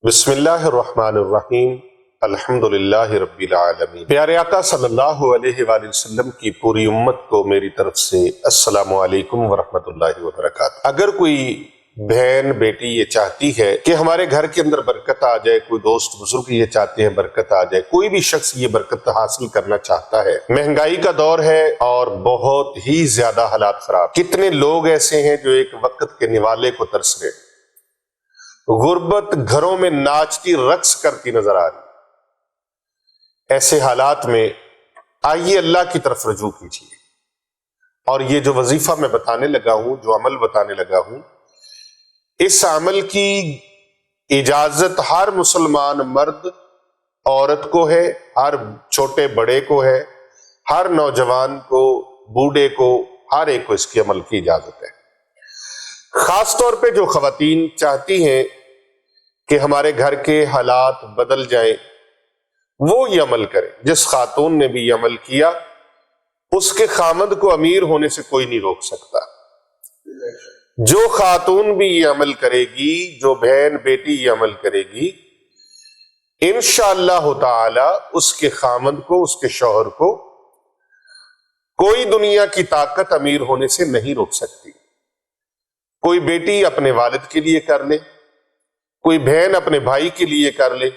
بسم اللہ الرحمن الرحیم الحمدللہ رب العالمین۔ پیارے آقا صلی اللہ علیہ وآلہ وسلم کی پوری امت کو میری طرف سے السلام علیکم ورحمۃ اللہ وبرکاتہ۔ اگر کوئی بہن بیٹی یہ چاہتی ہے کہ ہمارے گھر کے اندر برکت آ جائے، کوئی دوست بزرگ یہ چاہتے ہیں برکت آ جائے، کوئی بھی شخص یہ برکت حاصل کرنا چاہتا ہے، مہنگائی کا دور ہے اور بہت ہی زیادہ حالات خراب، کتنے لوگ ایسے ہیں جو ایک وقت کے نوالے کو ترس رہے، غربت گھروں میں ناچتی رقص کرتی نظر آ رہی، ایسے حالات میں آئیے اللہ کی طرف رجوع کیجیے اور یہ جو وظیفہ میں بتانے لگا ہوں، جو عمل بتانے لگا ہوں، اس عمل کی اجازت ہر مسلمان مرد عورت کو ہے، ہر چھوٹے بڑے کو ہے، ہر نوجوان کو، بوڑھے کو، ہر ایک کو اس کے عمل کی اجازت ہے۔ خاص طور پہ جو خواتین چاہتی ہیں کہ ہمارے گھر کے حالات بدل جائیں، وہ یہ عمل کریں۔ جس خاتون نے بھی یہ عمل کیا، اس کے خامد کو امیر ہونے سے کوئی نہیں روک سکتا۔ جو خاتون بھی یہ عمل کرے گی، جو بہن بیٹی یہ عمل کرے گی، انشاءاللہ تعالی اس کے خامد کو، اس کے شوہر کو کوئی دنیا کی طاقت امیر ہونے سے نہیں روک سکتی۔ کوئی بیٹی اپنے والد کے لیے کر لے، کوئی بہن اپنے بھائی کے لیے کر لے،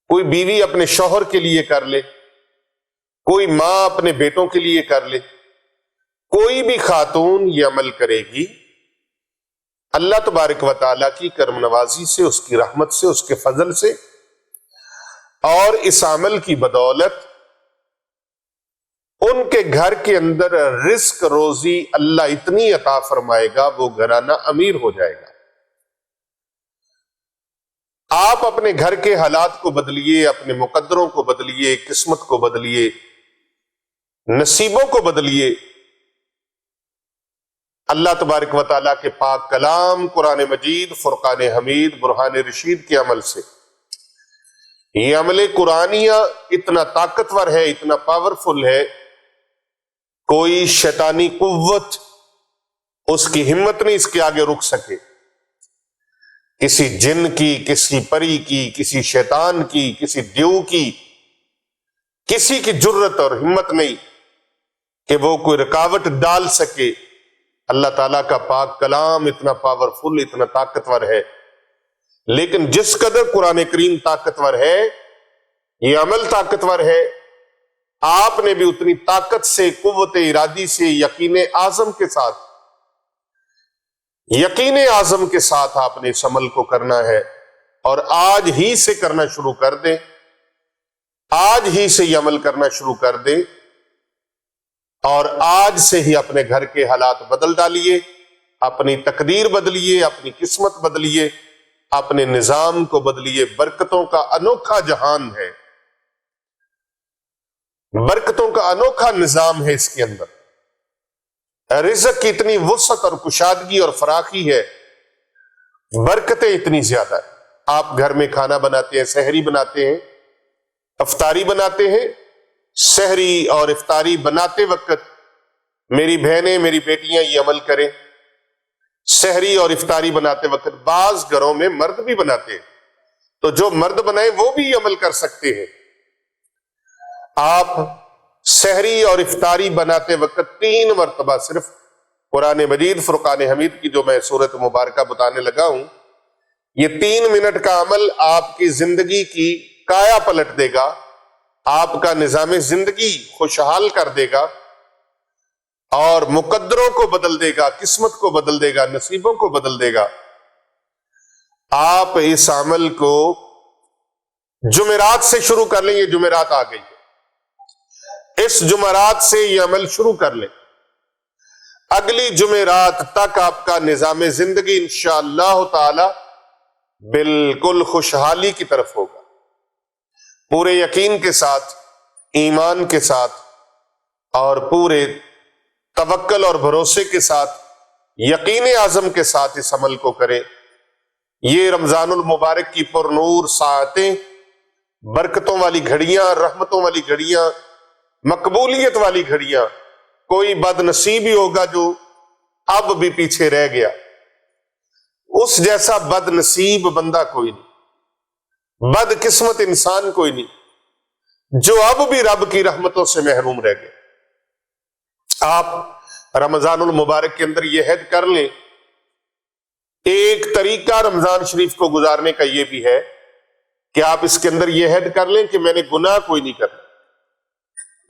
کوئی بیوی اپنے شوہر کے لیے کر لے، کوئی ماں اپنے بیٹوں کے لیے کر لے، کوئی بھی خاتون یہ عمل کرے گی، اللہ تبارک و تعالیٰ کی کرم نوازی سے، اس کی رحمت سے، اس کے فضل سے اور اس عمل کی بدولت ان کے گھر کے اندر رزق روزی اللہ اتنی عطا فرمائے گا، وہ گھرانہ امیر ہو جائے گا۔ آپ اپنے گھر کے حالات کو بدلیے، اپنے مقدروں کو بدلیے، قسمت کو بدلیے، نصیبوں کو بدلیے، اللہ تبارک و تعالیٰ کے پاک کلام قرآن مجید، فرقان حمید، برہان رشید کے عمل سے۔ یہ عمل قرآنیہ اتنا طاقتور ہے، اتنا پاورفل ہے، کوئی شیطانی قوت اس کی ہمت نہیں اس کے آگے رک سکے۔ کسی جن کی، کسی پری کی، کسی شیطان کی، کسی دیو کی، کسی کی جرت اور ہمت نہیں کہ وہ کوئی رکاوٹ ڈال سکے۔ اللہ تعالیٰ کا پاک کلام اتنا پاورفل، اتنا طاقتور ہے، لیکن جس قدر قرآن کریم طاقتور ہے، یہ عمل طاقتور ہے، آپ نے بھی اتنی طاقت سے، قوت ارادی سے، یقین اعظم کے ساتھ آپ نے اس عمل کو کرنا ہے، اور آج ہی سے کرنا شروع کر دیں، آج ہی سے یہ عمل کرنا شروع کر دیں، اور آج سے ہی اپنے گھر کے حالات بدل ڈالیے، اپنی تقدیر بدلیے، اپنی قسمت بدلیے، اپنے نظام کو بدلیے۔ برکتوں کا انوکھا جہان ہے، برکتوں کا انوکھا نظام ہے، اس کے اندر رزق کی اتنی وسعت اور کشادگی اور فراخی ہے، برکتیں اتنی زیادہ ہیں۔ آپ گھر میں کھانا بناتے ہیں، سحری بناتے ہیں، افطاری بناتے ہیں، سحری اور افطاری بناتے وقت میری بہنیں، میری بیٹیاں یہ عمل کریں۔ سحری اور افطاری بناتے وقت بعض گھروں میں مرد بھی بناتے ہیں، تو جو مرد بنائے وہ بھی یہ عمل کر سکتے ہیں۔ آپ سحری اور افطاری بناتے وقت 3 مرتبہ صرف قرآن مجید فرقان حمید کی جو میں سورت مبارکہ بتانے لگا ہوں، یہ 3 منٹ کا عمل آپ کی زندگی کی کایا پلٹ دے گا، آپ کا نظام زندگی خوشحال کر دے گا اور مقدروں کو بدل دے گا، قسمت کو بدل دے گا، نصیبوں کو بدل دے گا۔ آپ اس عمل کو جمعرات سے شروع کر لیں، یہ جمعرات آ گئی ہے، اس جمعرات سے یہ عمل شروع کر لیں، اگلی جمعرات تک آپ کا نظام زندگی انشاءاللہ تعالی بالکل خوشحالی کی طرف ہوگا۔ پورے یقین کے ساتھ، ایمان کے ساتھ اور پورے توکل اور بھروسے کے ساتھ، یقین اعظم کے ساتھ اس عمل کو کریں۔ یہ رمضان المبارک کی پر نور ساعتیں، برکتوں والی گھڑیاں، رحمتوں والی گھڑیاں، مقبولیت والی گھڑیاں، کوئی بد نصیب ہی ہوگا جو اب بھی پیچھے رہ گیا، اس جیسا بد نصیب بندہ کوئی نہیں، بد قسمت انسان کوئی نہیں جو اب بھی رب کی رحمتوں سے محروم رہ گئے۔ آپ رمضان المبارک کے اندر یہ عہد کر لیں، ایک طریقہ رمضان شریف کو گزارنے کا یہ بھی ہے کہ آپ اس کے اندر یہ عہد کر لیں کہ میں نے گناہ کوئی نہیں کرنا،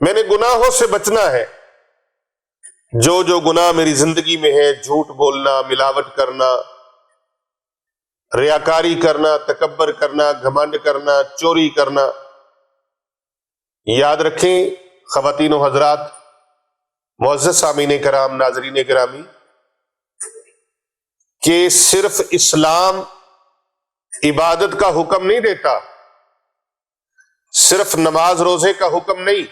میں نے گناہوں سے بچنا ہے۔ جو جو گناہ میری زندگی میں ہے، جھوٹ بولنا، ملاوٹ کرنا، ریاکاری کرنا، تکبر کرنا، گھمنڈ کرنا، چوری کرنا، یاد رکھیں خواتین و حضرات، معزز سامعین کرام، ناظرین گرامی، کہ صرف اسلام عبادت کا حکم نہیں دیتا، صرف نماز روزے کا حکم نہیں،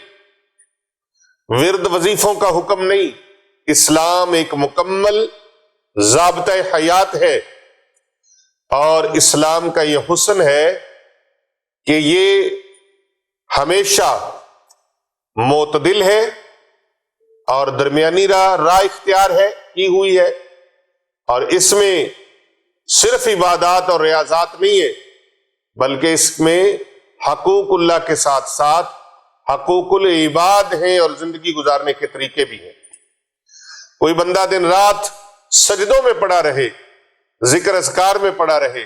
ورد وظیفوں کا حکم نہیں، اسلام ایک مکمل ضابطہ حیات ہے، اور اسلام کا یہ حسن ہے کہ یہ ہمیشہ معتدل ہے اور درمیانی راہ اختیار ہے کی ہوئی ہے، اور اس میں صرف عبادات اور ریاضات نہیں ہے، بلکہ اس میں حقوق اللہ کے ساتھ ساتھ حقوق العباد ہیں اور زندگی گزارنے کے طریقے بھی ہیں۔ کوئی بندہ دن رات سجدوں میں پڑا رہے، ذکر اذکار میں پڑا رہے،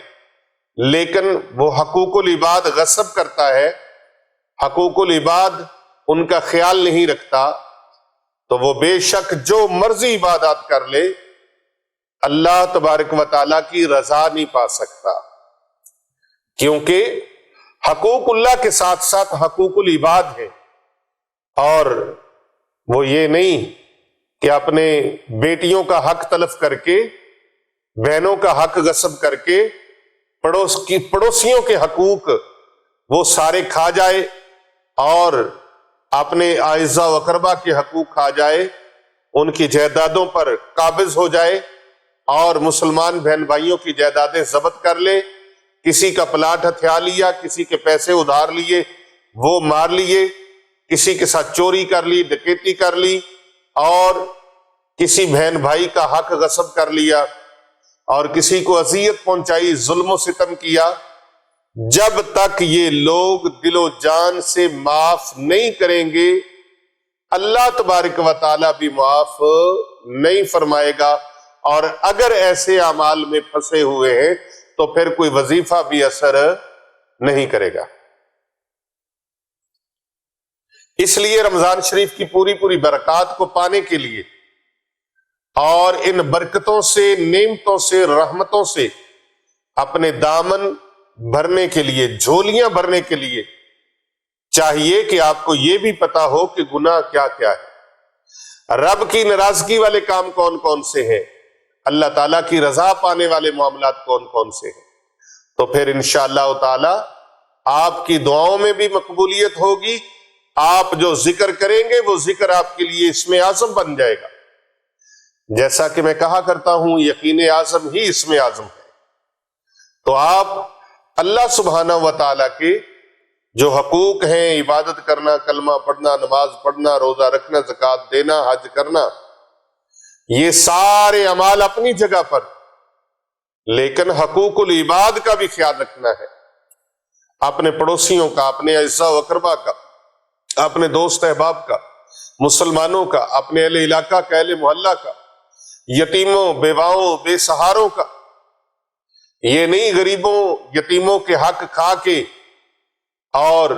لیکن وہ حقوق العباد غصب کرتا ہے، حقوق العباد ان کا خیال نہیں رکھتا، تو وہ بے شک جو مرضی عبادات کر لے، اللہ تبارک و تعالیٰ کی رضا نہیں پا سکتا، کیونکہ حقوق اللہ کے ساتھ ساتھ حقوق العباد ہیں، اور وہ یہ نہیں کہ اپنے بیٹیوں کا حق تلف کر کے، بہنوں کا حق غصب کر کے، پڑوسیوں کے حقوق وہ سارے کھا جائے اور اپنے اعزاء و اقربا کے حقوق کھا جائے، ان کی جائیدادوں پر قابض ہو جائے اور مسلمان بہن بھائیوں کی جائیدادیں ضبط کر لے، کسی کا پلاٹ ہتھیا لیا، کسی کے پیسے ادھار لیے وہ مار لیے، کسی کے ساتھ چوری کر لی، ڈکیتی کر لی، اور کسی بہن بھائی کا حق غصب کر لیا، اور کسی کو اذیت پہنچائی، ظلم و ستم کیا، جب تک یہ لوگ دل و جان سے معاف نہیں کریں گے، اللہ تبارک و تعالیٰ بھی معاف نہیں فرمائے گا، اور اگر ایسے اعمال میں پھنسے ہوئے ہیں تو پھر کوئی وظیفہ بھی اثر نہیں کرے گا۔ اس لیے رمضان شریف کی پوری برکات کو پانے کے لیے اور ان برکتوں سے، نعمتوں سے، رحمتوں سے اپنے دامن بھرنے کے لیے، جھولیاں بھرنے کے لیے چاہیے کہ آپ کو یہ بھی پتا ہو کہ گناہ کیا کیا ہے، رب کی ناراضگی والے کام کون کون سے ہیں، اللہ تعالیٰ کی رضا پانے والے معاملات کون کون سے ہیں، تو پھر انشاءاللہ تعالی آپ کی دعاؤں میں بھی مقبولیت ہوگی، آپ جو ذکر کریں گے وہ ذکر آپ کے لیے اسم اعظم بن جائے گا۔ جیسا کہ میں کہا کرتا ہوں، یقین اعظم ہی اسم اعظم ہے، تو آپ اللہ سبحانہ و تعالیٰ کے جو حقوق ہیں، عبادت کرنا، کلمہ پڑھنا، نماز پڑھنا، روزہ رکھنا، زکوٰۃ دینا، حج کرنا، یہ سارے اعمال اپنی جگہ پر، لیکن حقوق العباد کا بھی خیال رکھنا ہے، اپنے پڑوسیوں کا، اپنے اعزاء و اقربا کا، اپنے دوست احباب کا، مسلمانوں کا، اپنے اہل علاقہ کا، اہل محلہ کا، یتیموں، بیواؤں، بے سہاروں کا، یہ نہیں غریبوں یتیموں کے حق کھا کے اور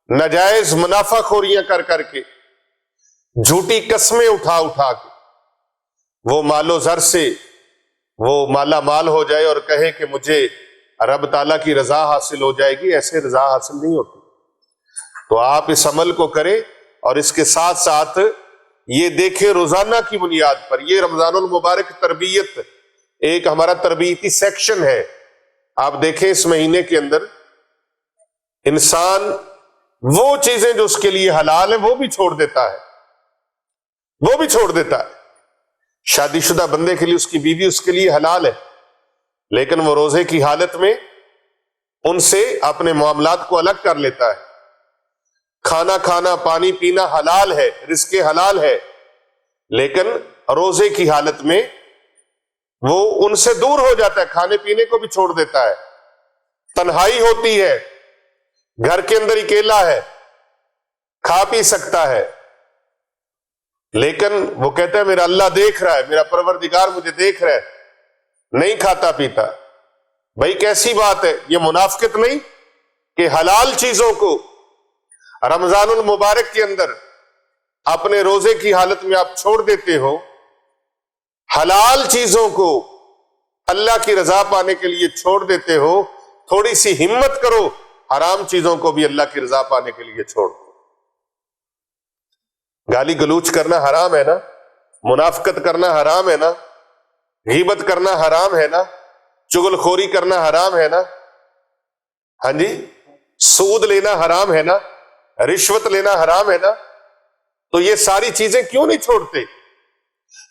ناجائز منافع خوریاں کر کر کے، جھوٹی قسمیں اٹھا اٹھا کے وہ مال و زر سے وہ مالا مال ہو جائے اور کہے کہ مجھے رب تعالیٰ کی رضا حاصل ہو جائے گی، ایسے رضا حاصل نہیں ہوتی۔ تو آپ اس عمل کو کریں، اور اس کے ساتھ ساتھ یہ دیکھیں روزانہ کی بنیاد پر، یہ رمضان المبارک تربیت ایک ہمارا تربیتی سیکشن ہے۔ آپ دیکھیں اس مہینے کے اندر انسان وہ چیزیں جو اس کے لیے حلال ہیں وہ بھی چھوڑ دیتا ہے، شادی شدہ بندے کے لیے اس کی بیوی اس کے لیے حلال ہے، لیکن وہ روزے کی حالت میں ان سے اپنے معاملات کو الگ کر لیتا ہے۔ کھانا کھانا، پانی پینا حلال ہے، رزق حلال ہے، لیکن روزے کی حالت میں وہ ان سے دور ہو جاتا ہے، کھانے پینے کو بھی چھوڑ دیتا ہے، تنہائی ہوتی ہے، گھر کے اندر اکیلا ہے، کھا پی سکتا ہے، لیکن وہ کہتا ہے میرا اللہ دیکھ رہا ہے، میرا پروردگار مجھے دیکھ رہا ہے، نہیں کھاتا پیتا۔ بھائی کیسی بات ہے؟ یہ منافقت نہیں کہ حلال چیزوں کو رمضان المبارک کے اندر اپنے روزے کی حالت میں آپ چھوڑ دیتے ہو، حلال چیزوں کو اللہ کی رضا پانے کے لیے چھوڑ دیتے ہو، تھوڑی سی ہمت کرو، حرام چیزوں کو بھی اللہ کی رضا پانے کے لیے چھوڑ دو۔ گالی گلوچ کرنا حرام ہے نا، منافقت کرنا حرام ہے نا، غیبت کرنا حرام ہے نا، چغل خوری کرنا حرام ہے نا، ہاں جی، سود لینا حرام ہے نا، رشوت لینا حرام ہے نا، تو یہ ساری چیزیں کیوں نہیں چھوڑتے؟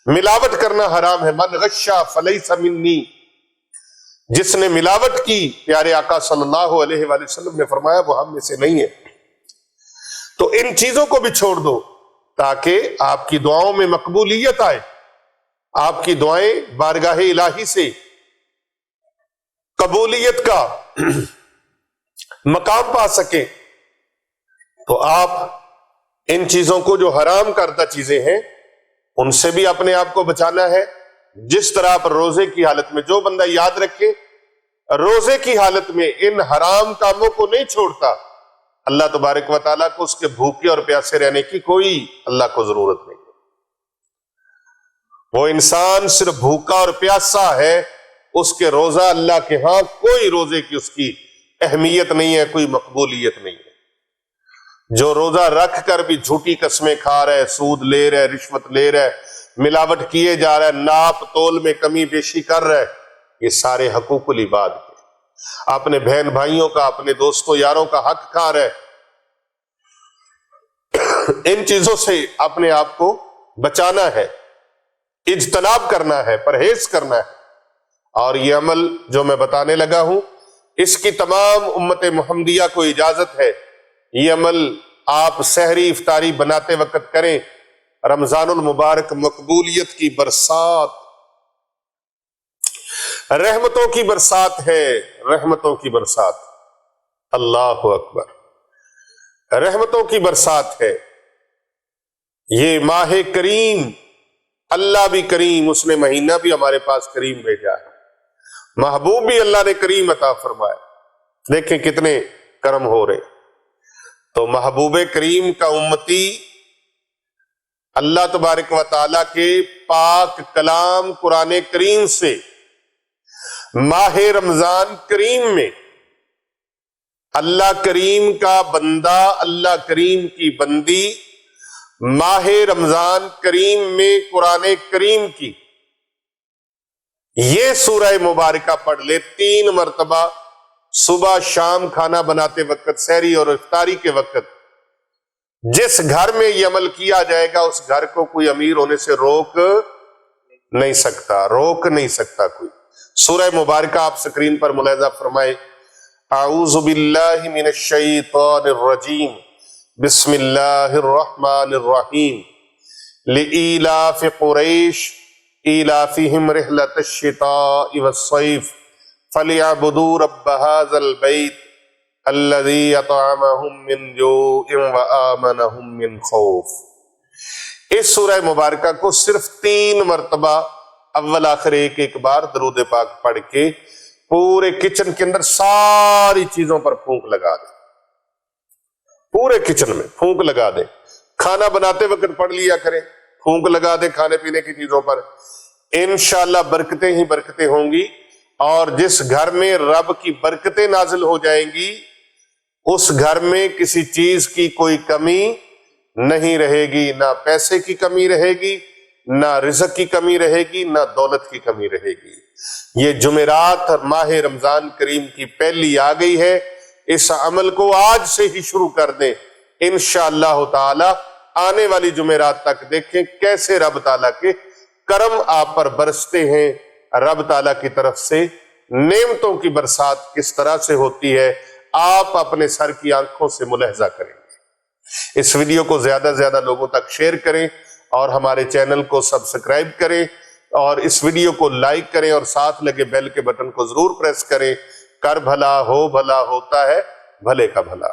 ملاوٹ کرنا حرام ہے، من غشا فلیس منی، جس نے ملاوٹ کی پیارے آقا صلی اللہ علیہ وآلہ وسلم نے فرمایا وہ ہم میں سے نہیں ہے۔ تو ان چیزوں کو بھی چھوڑ دو تاکہ آپ کی دعاؤں میں مقبولیت آئے، آپ کی دعائیں بارگاہ الہی سے قبولیت کا مقام پا سکیں۔ تو آپ ان چیزوں کو جو حرام کردہ چیزیں ہیں ان سے بھی اپنے آپ کو بچانا ہے۔ جس طرح آپ روزے کی حالت میں، جو بندہ یاد رکھے روزے کی حالت میں ان حرام کاموں کو نہیں چھوڑتا، اللہ تبارک و تعالیٰ کو اس کے بھوکے اور پیاسے رہنے کی کوئی اللہ کو ضرورت نہیں۔ وہ انسان صرف بھوکا اور پیاسا ہے، اس کے روزہ اللہ کے ہاں کوئی روزے کی اس کی اہمیت نہیں ہے، کوئی مقبولیت نہیں ہے۔ جو روزہ رکھ کر بھی جھوٹی قسمیں کھا رہا ہے، سود لے رہا ہے، رشوت لے رہا ہے، ملاوٹ کیے جا رہا ہے، ناپ تول میں کمی بیشی کر رہا ہے، یہ سارے حقوق العباد کے، اپنے بہن بھائیوں کا، اپنے دوستوں یاروں کا حق کھا رہا ہے۔ ان چیزوں سے اپنے آپ کو بچانا ہے، اجتناب کرنا ہے، پرہیز کرنا ہے۔ اور یہ عمل جو میں بتانے لگا ہوں، اس کی تمام امت محمدیہ کو اجازت ہے، یہ عمل آپ سحری افطاری بناتے وقت کریں۔ رمضان المبارک مقبولیت کی برسات، رحمتوں کی برسات ہے، رحمتوں کی برسات، اللہ اکبر، رحمتوں کی برسات ہے۔ یہ ماہ کریم، اللہ بھی کریم، اس نے مہینہ بھی ہمارے پاس کریم بھیجا ہے، محبوب بھی اللہ نے کریم عطا فرمایا۔ دیکھیں کتنے کرم ہو رہے۔ تو محبوب کریم کا امتی اللہ تبارک و تعالیٰ کے پاک کلام قرآن کریم سے ماہ رمضان کریم میں اللہ کریم کا بندہ، اللہ کریم کی بندی ماہ رمضان کریم میں قرآن کریم کی یہ سورہ مبارکہ پڑھ لے 3 مرتبہ، صبح شام کھانا بناتے وقت، سحری اور افطاری کے وقت، جس گھر میں یہ عمل کیا جائے گا اس گھر کو کوئی امیر ہونے سے روک نہیں سکتا، روک نہیں سکتا کوئی۔ سورہ مبارکہ آپ سکرین پر ملاحظہ فرمائے، اعوذ باللہ من الشیطان الرجیم، بسم اللہ الرحمن الرحیم، لإیلاف قریش ایلافہم رحلۃ الشتاء والصیف فلیعبدوا رب ھذا البیت الذی اطعمہم من جوع وآمنہم من خوف۔ اس سورہ مبارکہ کو صرف 3 مرتبہ اول آخر ایک بار درود پاک پڑھ کے پورے کچن کے اندر ساری چیزوں پر پھونک لگا دیں، پورے کچن میں پھونک لگا دیں۔ کھانا بناتے وقت پڑھ لیا کریں، پھونک لگا دیں کھانے پینے کی چیزوں پر، انشاءاللہ برکتیں ہی برکتیں ہوں گی۔ اور جس گھر میں رب کی برکتیں نازل ہو جائیں گی اس گھر میں کسی چیز کی کوئی کمی نہیں رہے گی، نہ پیسے کی کمی رہے گی، نہ رزق کی کمی رہے گی، نہ دولت کی کمی رہے گی۔ یہ جمعرات ماہ رمضان کریم کی پہلی آ گئی ہے، اس عمل کو آج سے ہی شروع کر دیں، انشاءاللہ تعالی آنے والی جمعرات تک دیکھیں کیسے رب تعالیٰ کے کرم آپ پر برستے ہیں، رب تعالیٰ کی طرف سے نعمتوں کی برسات کس طرح سے ہوتی ہے، آپ اپنے سر کی آنکھوں سے ملاحظہ کریں گے۔ اس ویڈیو کو زیادہ سے زیادہ لوگوں تک شیئر کریں اور ہمارے چینل کو سبسکرائب کریں اور اس ویڈیو کو لائک کریں اور ساتھ لگے بیل کے بٹن کو ضرور پریس کریں۔ کر بھلا ہو بھلا ہوتا ہے بھلے کا بھلا۔